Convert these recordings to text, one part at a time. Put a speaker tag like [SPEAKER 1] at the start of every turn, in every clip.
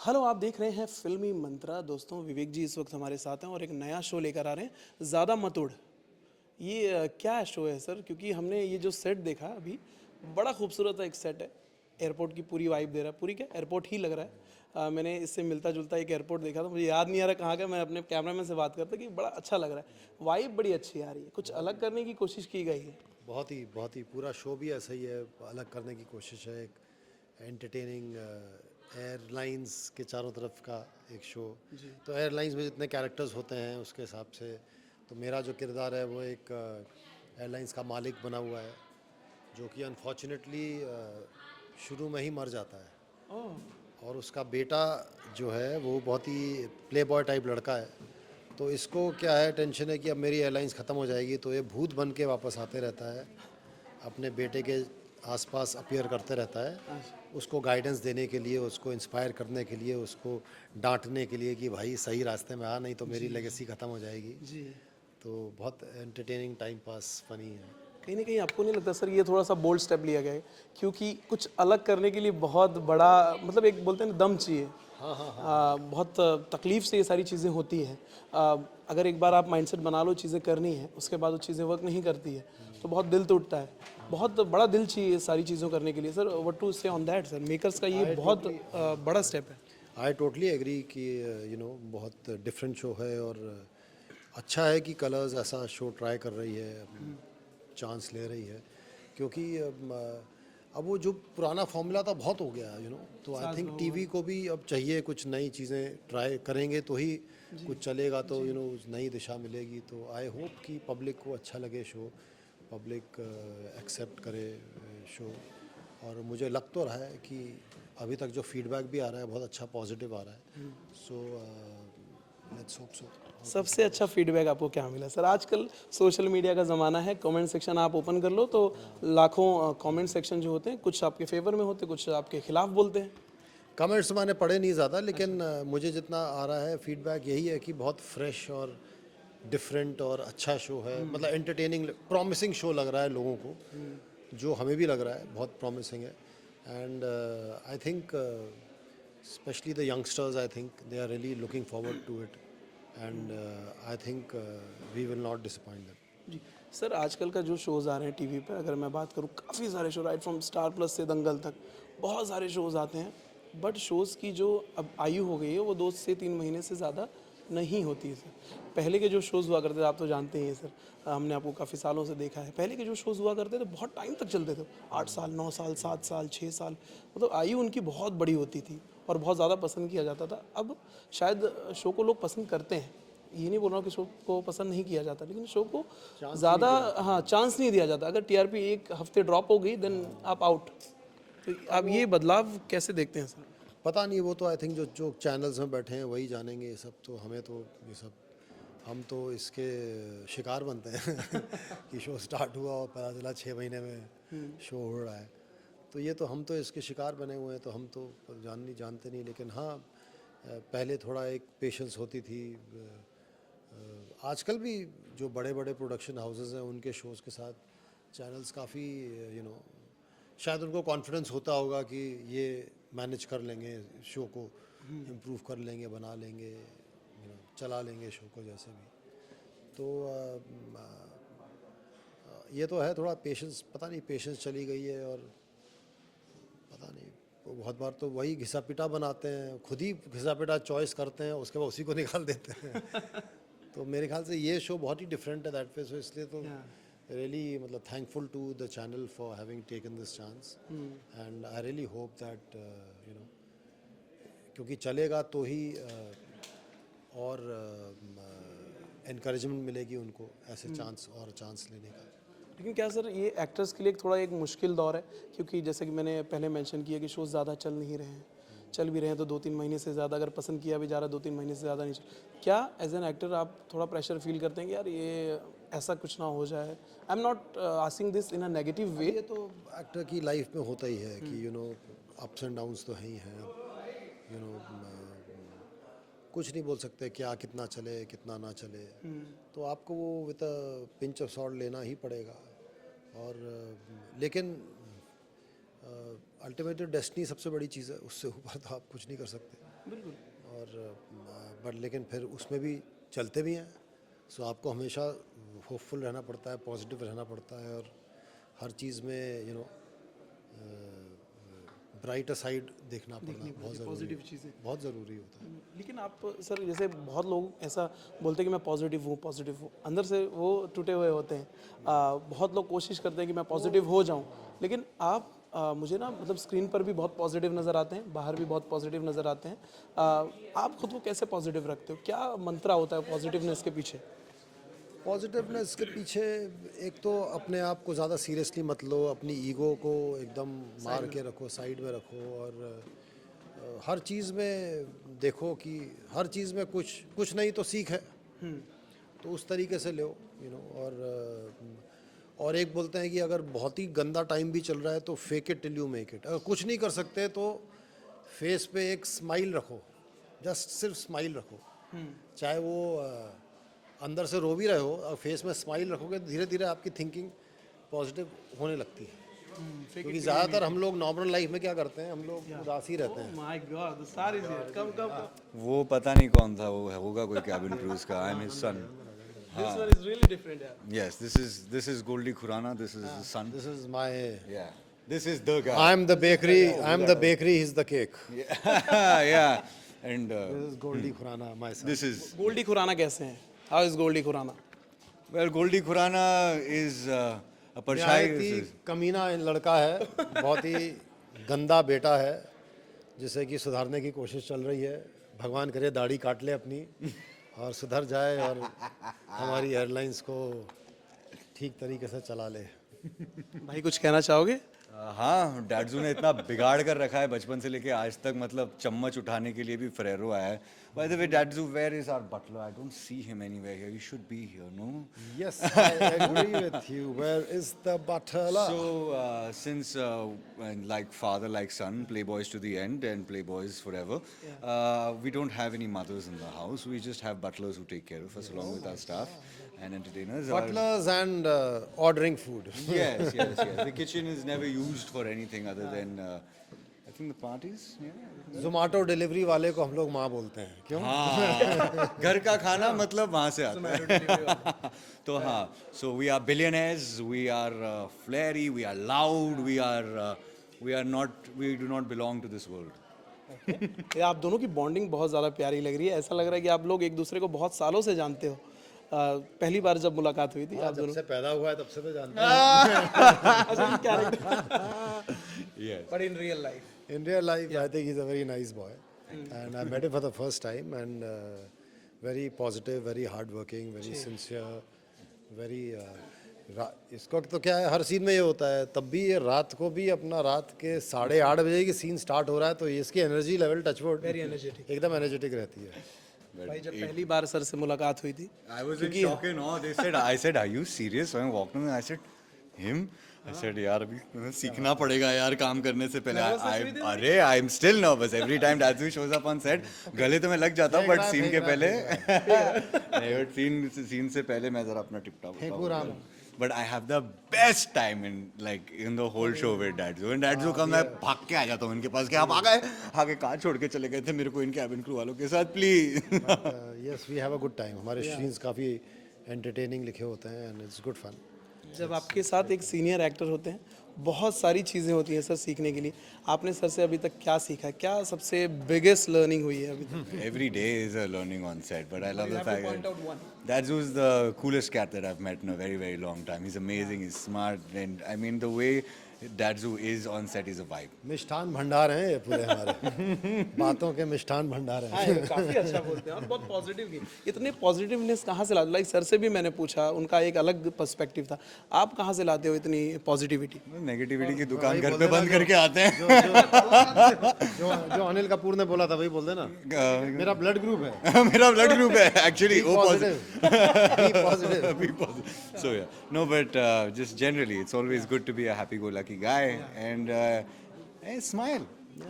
[SPEAKER 1] Hello, आप देख रहे हैं फिल्मी मंत्रा। दोस्तों, विवेक जी इस वक्त हमारे साथ हैं और एक नया शो लेकर आ रहे हैं, ज़्यादा मत उड़। ये क्या शो है सर? क्योंकि हमने ये जो सेट देखा अभी, बड़ा खूबसूरत एक सेट है। एयरपोर्ट की पूरी वाइब दे रहा है, पूरी क्या एयरपोर्ट ही लग रहा है। मैंने इससे मिलता जुलता एक एयरपोर्ट देखा था, मुझे याद नहीं आ रहा कहाँ का। मैं अपने कैमरामैन से बात करता कि बड़ा अच्छा लग रहा है, वाइब बड़ी अच्छी आ रही है। कुछ अलग करने की कोशिश की गई है।
[SPEAKER 2] बहुत ही पूरा शो भी ऐसा ही है। अलग करने की कोशिश है, एक एंटरटेनिंग एयरलाइंस के चारों तरफ का एक शो।
[SPEAKER 1] जी।
[SPEAKER 2] तो एयरलाइंस में जितने कैरेक्टर्स होते हैं उसके हिसाब से तो मेरा जो किरदार है वो एक एयरलाइंस का मालिक बना हुआ है, जो कि अनफॉर्चुनेटली शुरू में ही मर जाता है।
[SPEAKER 1] ओह।
[SPEAKER 2] और उसका बेटा जो है वो बहुत ही प्ले बॉय टाइप लड़का है। तो इसको क्या है, टेंशन है कि अब मेरी एयरलाइंस ख़त्म हो जाएगी, तो ये भूत बन के वापस आते रहता है, अपने बेटे के आसपास अपीयर करते रहता है,
[SPEAKER 1] अच्छा।
[SPEAKER 2] उसको गाइडेंस देने के लिए, उसको इंस्पायर करने के लिए, उसको डांटने के लिए कि भाई सही रास्ते में आ, नहीं तो मेरी
[SPEAKER 1] जी
[SPEAKER 2] लेगेसी ख़त्म हो जाएगी।
[SPEAKER 1] जी।
[SPEAKER 2] तो बहुत एंटरटेनिंग, टाइम पास, फनी है।
[SPEAKER 1] कहीं ना कहीं आपको नहीं लगता सर ये थोड़ा सा बोल्ड स्टेप लिया गया है? क्योंकि कुछ अलग करने के लिए बहुत बड़ा, मतलब एक बोलते हैं ना, दम चाहिए।
[SPEAKER 2] हाँ हाँ हाँ।
[SPEAKER 1] बहुत तकलीफ से ये सारी चीज़ें होती हैं। अगर एक बार आप माइंडसेट बना लो चीज़ें करनी है, उसके बाद वो चीज़ें वर्क नहीं करती है तो बहुत दिल टूटता है। बहुत बड़ा दिल चाहिए सारी चीज़ों करने के लिए। सर, व्हाट टू से ऑन दैट? सर, मेकर्स का ये
[SPEAKER 2] आई
[SPEAKER 1] बहुत
[SPEAKER 2] टोटली
[SPEAKER 1] बड़ा स्टेप है।
[SPEAKER 2] आई टोटली एग्री कि बहुत डिफरेंट शो है। और अच्छा है कि कलर्स ऐसा शो ट्राई कर रही है, चांस ले रही है। क्योंकि अब वो जो पुराना फॉर्मूला था बहुत हो गया, तो आई
[SPEAKER 1] सास
[SPEAKER 2] थिंक
[SPEAKER 1] बहू
[SPEAKER 2] टीवी
[SPEAKER 1] वाला।
[SPEAKER 2] को भी अब चाहिए कुछ नई चीज़ें ट्राई करेंगे तो ही
[SPEAKER 1] जी
[SPEAKER 2] कुछ चलेगा, तो
[SPEAKER 1] जी।
[SPEAKER 2] उस नई दिशा मिलेगी। तो आई होप कि पब्लिक को अच्छा लगे शो, पब्लिक एक्सेप्ट करे शो। और मुझे लग तो रहा है कि अभी तक जो फीडबैक भी आ रहा है बहुत अच्छा, पॉजिटिव आ रहा है। So let's hope so.
[SPEAKER 1] सबसे अच्छा फीडबैक आपको क्या मिला सर? आजकल सोशल मीडिया का ज़माना है, कमेंट सेक्शन आप ओपन कर लो तो लाखों कमेंट सेक्शन जो होते हैं, कुछ आपके फेवर में होते हैं, कुछ आपके खिलाफ बोलते हैं।
[SPEAKER 2] कमेंट्स मैंने पढ़े नहीं ज़्यादा,
[SPEAKER 1] अच्छा।
[SPEAKER 2] लेकिन मुझे जितना आ रहा है फीडबैक यही है कि बहुत फ्रेश और डिफरेंट और अच्छा शो है। मतलब एंटरटेनिंग, प्रॉमिसिंग शो लग रहा है लोगों को, जो हमें भी लग रहा है बहुत प्रॉमिसिंग है। And I think specially the youngsters, I think they are really looking forward to it. And I think we will not disappoint them.
[SPEAKER 1] जी। सर, आजकल का जो शोज़ आ रहे हैं टीवी पे, अगर मैं बात करूँ, काफ़ी सारे show, right from star plus से दंगल तक, बहुत सारे शोज़ आते हैं। बट शोज़ की जो अब आयु हो गई है वो 2 से 3 महीने से ज़्यादा नहीं होती है सर। पहले के जो शोज़ हुआ करते थे, आप तो जानते ही हैं सर, हमने आपको काफ़ी सालों से देखा है। पहले के जो शोज़ हुआ करते थे बहुत टाइम तक चलते थे, 8 साल, 9 साल, 7 साल, 6 साल, मतलब आयु उनकी बहुत बड़ी होती थी और बहुत ज़्यादा पसंद किया जाता था। अब शायद शो को लोग पसंद करते हैं, ये नहीं बोल रहा हूँ कि शो को पसंद नहीं किया जाता, लेकिन शो को
[SPEAKER 2] चांस ही नहीं
[SPEAKER 1] ज़्यादा,
[SPEAKER 2] दिया जाता।
[SPEAKER 1] हाँ, चांस नहीं दिया जाता। अगर टीआरपी एक हफ्ते ड्रॉप हो गई देन आप आउट। तो
[SPEAKER 2] अब
[SPEAKER 1] आप
[SPEAKER 2] वो
[SPEAKER 1] ये बदलाव कैसे देखते हैं सर?
[SPEAKER 2] पता नहीं, वो तो आई थिंक जो जो चैनल्स में बैठे हैं वही जानेंगे ये सब। तो हमें तो ये सब, हम तो इसके शिकार बनते हैं कि शो स्टार्ट हुआ और पता चला 6 महीने में शो हो रहा है। तो ये तो हम तो इसके शिकार बने हुए हैं, तो हम तो जानते नहीं। लेकिन हाँ, पहले थोड़ा एक पेशेंस होती थी। आजकल भी जो बड़े बड़े प्रोडक्शन हाउसेस हैं उनके शोज़ के साथ चैनल्स काफ़ी यू नो शायद उनको कॉन्फिडेंस होता होगा कि ये मैनेज कर लेंगे शो को, इम्प्रूव कर लेंगे, बना लेंगे, चला लेंगे शो को जैसे भी। तो ये तो है थोड़ा पेशेंस, पता नहीं पेशेंस चली गई है। और पता नहीं, वो बहुत बार तो वही घिसा पिटा बनाते हैं, खुद ही घिसा पिटा चॉइस करते हैं, उसके बाद उसी को निकाल देते हैं। तो मेरे ख्याल से ये शो बहुत ही डिफरेंट है दैट वे। सो इसलिए तो
[SPEAKER 1] या।
[SPEAKER 2] रियली, मतलब thankful to the channel for having taken this chance. And I really hope that क्योंकि चलेगा तो ही और इनकरेजमेंट मिलेगी उनको ऐसे चांस और चांस लेने का।
[SPEAKER 1] लेकिन क्या सर, ये एक्टर्स के लिए थोड़ा एक मुश्किल दौर है? क्योंकि जैसे कि मैंने पहले मेंशन किया कि शोज़ ज़्यादा चल नहीं रहे हैं, चल भी रहे हैं तो 2-3 महीने से ज़्यादा, अगर पसंद किया भी जा रहा है 2-3 महीने से ज़्यादा नहीं चल। क्या एज एन एक्टर आप थोड़ा प्रेशर फील करते हैं कि यार ये ऐसा कुछ ना हो जाए? I am not asking this in a negative
[SPEAKER 2] अब
[SPEAKER 1] वे।
[SPEAKER 2] ये तो एक्टर की लाइफ में होता ही है कि अप्स एंड डाउन्स तो हैं ही हैं। यू नो कुछ नहीं बोल सकते क्या कितना चले कितना ना चले। तो आपको वो with a pinch of salt लेना ही पड़ेगा। और लेकिन अल्टीमेटली डेस्टिनी सबसे बड़ी चीज़ है, उससे ऊपर तो आप कुछ नहीं कर सकते। और बट लेकिन फिर उसमें भी चलते भी हैं। सो आपको हमेशा होपफुल रहना पड़ता है, पॉजिटिव रहना पड़ता है, और हर चीज़ में ब्राइटर साइड देखना पड़ना बहुत ज़रूरी
[SPEAKER 1] पॉजिटिव चीज़ें।
[SPEAKER 2] बहुत ज़रूरी होता है।
[SPEAKER 1] लेकिन आप सर, जैसे बहुत लोग ऐसा बोलते हैं कि मैं पॉजिटिव हूँ, अंदर से वो टूटे हुए होते हैं। बहुत लोग कोशिश करते हैं कि मैं पॉजिटिव हो जाऊँ, लेकिन आप मुझे ना मतलब स्क्रीन पर भी बहुत पॉजिटिव नज़र आते हैं, बाहर भी बहुत पॉजिटिव नज़र आते हैं। आप खुद को कैसे पॉजिटिव रखते हो? क्या मंत्रा होता है पॉजिटिवनेस के पीछे?
[SPEAKER 2] पॉजिटिवनेस के पीछे एक तो अपने आप को ज़्यादा सीरियसली मत लो, अपनी ईगो को एकदम मार के रखो, साइड में रखो, और हर चीज़ में देखो कि हर चीज़ में कुछ नहीं तो सीख है, तो उस तरीके से लो, और एक बोलते हैं कि अगर बहुत ही गंदा टाइम भी चल रहा है तो fake it till you make it. अगर कुछ नहीं कर सकते तो फेस पे एक स्माइल रखो, जस्ट सिर्फ स्माइल रखो, चाहे वो अंदर से रो भी रहे हो, और फेस में स्माइल रखोगे, धीरे धीरे आपकी थिंकिंग पॉजिटिव होने लगती है। क्योंकि ज़्यादातर हम लोग नॉर्मल लाइफ में क्या करते हैं, हम लोग उदास ही रहते हैं।
[SPEAKER 1] My god, the star is here. Come.
[SPEAKER 3] वो पता नहीं कौन था, वो होगा कोई कैबिन क्रूज का। I am his son.
[SPEAKER 1] This one is really different यार।
[SPEAKER 3] Yes, this is Goldie Khurana. This is his son.
[SPEAKER 2] This is my
[SPEAKER 3] Yeah, this is the guy.
[SPEAKER 2] I am the bakery, he is the cake.
[SPEAKER 3] Yeah, and
[SPEAKER 2] this is Goldie Khurana, my son.
[SPEAKER 3] this is
[SPEAKER 1] Goldie Khurana कैसे हैं? How is Goldie Khurana?
[SPEAKER 3] well, Goldie Khurana is a
[SPEAKER 2] निहायत
[SPEAKER 3] Parshai.
[SPEAKER 2] ही कमीना लड़का है, बहुत ही गंदा बेटा है, जिसे कि सुधारने की कोशिश चल रही है। भगवान करे दाढ़ी काट ले अपनी और सुधर जाए, और हमारी एयरलाइंस को ठीक तरीके से चला ले।
[SPEAKER 1] भाई कुछ कहना चाहोगे?
[SPEAKER 3] हाँ, डैडजू ने इतना बिगाड़ कर रखा है बचपन से लेके आज तक, मतलब चम्मच उठाने के लिए भी फरेरो आया है। बाय द वे, डैडजू, where is our butler? I don't see him anywhere here. He should be here, no?
[SPEAKER 2] Yes, I agree with you. Where is the butler?
[SPEAKER 3] So, since like father, like son, playboys to the end and playboys forever, we don't have any mothers in the house. We just have butlers who take care of us along with our staff and entertainers.
[SPEAKER 2] Butlers and ordering food.
[SPEAKER 3] Yes. The kitchen is never used for anything other than, I think, the parties. Yeah.
[SPEAKER 2] Zomato delivery वाले को हम लोग माँ बोलते हैं, क्यों?
[SPEAKER 3] हाँ, घर का खाना मतलब वहाँ से आता है। तो हाँ, so we are billionaires, we are flary, we are loud, we do not belong to this world.
[SPEAKER 1] ये आप दोनों की बॉन्डिंग बहुत ज़्यादा प्यारी लग रही है। ऐसा लग रहा है कि आप लोग एक दूसरे को बहुत सालों से जानते हो। पहली बार जब मुलाकात हुई थी आप
[SPEAKER 2] जब
[SPEAKER 1] दोनों।
[SPEAKER 2] से पैदा हुआ है तब से तो जानते हैं।
[SPEAKER 3] Yes.
[SPEAKER 1] But in real life
[SPEAKER 2] In real life, I think he's a very nice boy, and I met him for the first time, and very positive, very hardworking, very sincere, very इसको तो क्या है, हर scene में ये होता है। तब भी ये रात को भी अपना रात के 8:30 बजे की सीन स्टार्ट हो रहा है, तो इसकी energy level touchwood
[SPEAKER 1] very energetic.
[SPEAKER 2] एकदम एनर्जेटिक रहती है।
[SPEAKER 1] भाई जब पहली बार सर से मुलाकात हुई थी,
[SPEAKER 3] I was in shock and awe. I said, are you serious? When I walked in, I said, him? I said, यार अभी सीखना पड़ेगा यार काम करने से पहले। अरे I am still nervous every time Dadzu shows up on set. गले तो मैं लग जाता हूँ, but सीन के पहले नहीं, but सीन से पहले मैं जरा अपना टिप टॉप होता हूँ। But I have the best time in the whole show with Dadzu. When Dadzu comes, मैं भाग के आ जाता हूँ इनके पास कि आप आ गए, आगे कहाँ छोड़ के चले गए थे मेरे को इन कैबिन क्रू वालों के साथ, please.
[SPEAKER 2] Yes, we have a good time. हमारे सीन्स काफ़ी एंटरटेनिंग लिखे होते हैं, and it's good fun.
[SPEAKER 1] जब आपके साथ एक सीनियर एक्टर होते हैं, बहुत सारी चीज़ें होती हैं सर सीखने के लिए। आपने सर से अभी तक क्या सीखा? क्या सबसे बिगेस्ट लर्निंग हुई है अभी तक?
[SPEAKER 3] Every day is a learning on set, but I love
[SPEAKER 1] You
[SPEAKER 3] the
[SPEAKER 1] have to
[SPEAKER 3] fact
[SPEAKER 1] point
[SPEAKER 3] that
[SPEAKER 1] out one.
[SPEAKER 3] Dadzu's the coolest cat that I've met in a very, very long time. He's amazing, he's smart, and I mean the way Dadzu is on set is a vibe.
[SPEAKER 2] Mishthan Bhandar हैं ये पूरे हमारे बातों के मिष्ठान भंडार हैं।
[SPEAKER 1] हाँ, ये काफी अच्छा बोलते हैं और बहुत पॉजिटिव की। इतने पॉजिटिवनेस कहाँ से लाते? लाइक सर से भी मैंने पूछा, उनका एक अलग पर्सपेक्टिव था। आप कहाँ से लाते हो इतनी पॉजिटिविटी?
[SPEAKER 3] नेगेटिविटी की दुकान घर पे बंद करके आते हैं।
[SPEAKER 2] जो अनिल कपूर ने बोला था वही बोल देना, मेरा ब्लड ग्रुप है।
[SPEAKER 3] मेरा ब्लड ग्रुप है actually.
[SPEAKER 2] Be positive.
[SPEAKER 3] Be positive. So yeah, no, but just generally, it's always good to be a happy-go-lucky guy and hey, smile.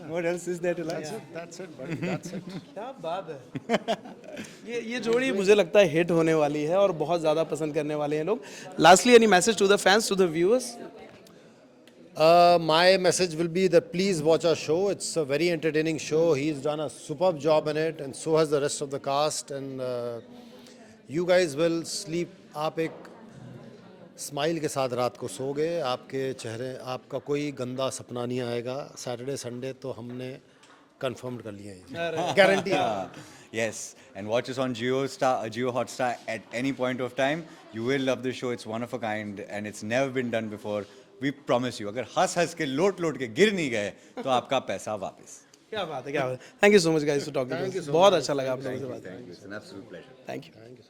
[SPEAKER 3] What else is there to like?
[SPEAKER 2] That's it, buddy. That's it.
[SPEAKER 1] क्या बात है। ये जोड़ी मुझे लगता है hit होने वाली है और बहुत ज़्यादा पसंद करने वाले हैं लोग। Lastly any message to the fans, to the viewers?
[SPEAKER 2] My message will be that please watch our show. It's a very entertaining show. He's done a superb job in it, and so has the rest of the cast. And you guys will sleep. आप एक smile के साथ रात को सोगे, आपके चेहरे आपका कोई गंदा सपना नहीं आएगा. सैटरडे संडे तो हमने कंफर्म कर लिया है, गारंटी है.
[SPEAKER 3] Yes, and watch us on Jio Hotstar at any point of time. You will love the show. It's one of a kind, and it's never been done before. We promise you. अगर हंस के लोट के गिर नहीं गए तो आपका पैसा वापस.
[SPEAKER 1] क्या बात है, क्या बात है. Thank you so much guys for talking. बहुत अच्छा लगा आप लोगों से बात करके.
[SPEAKER 3] Thank you. It's an absolute pleasure.
[SPEAKER 1] Thank you.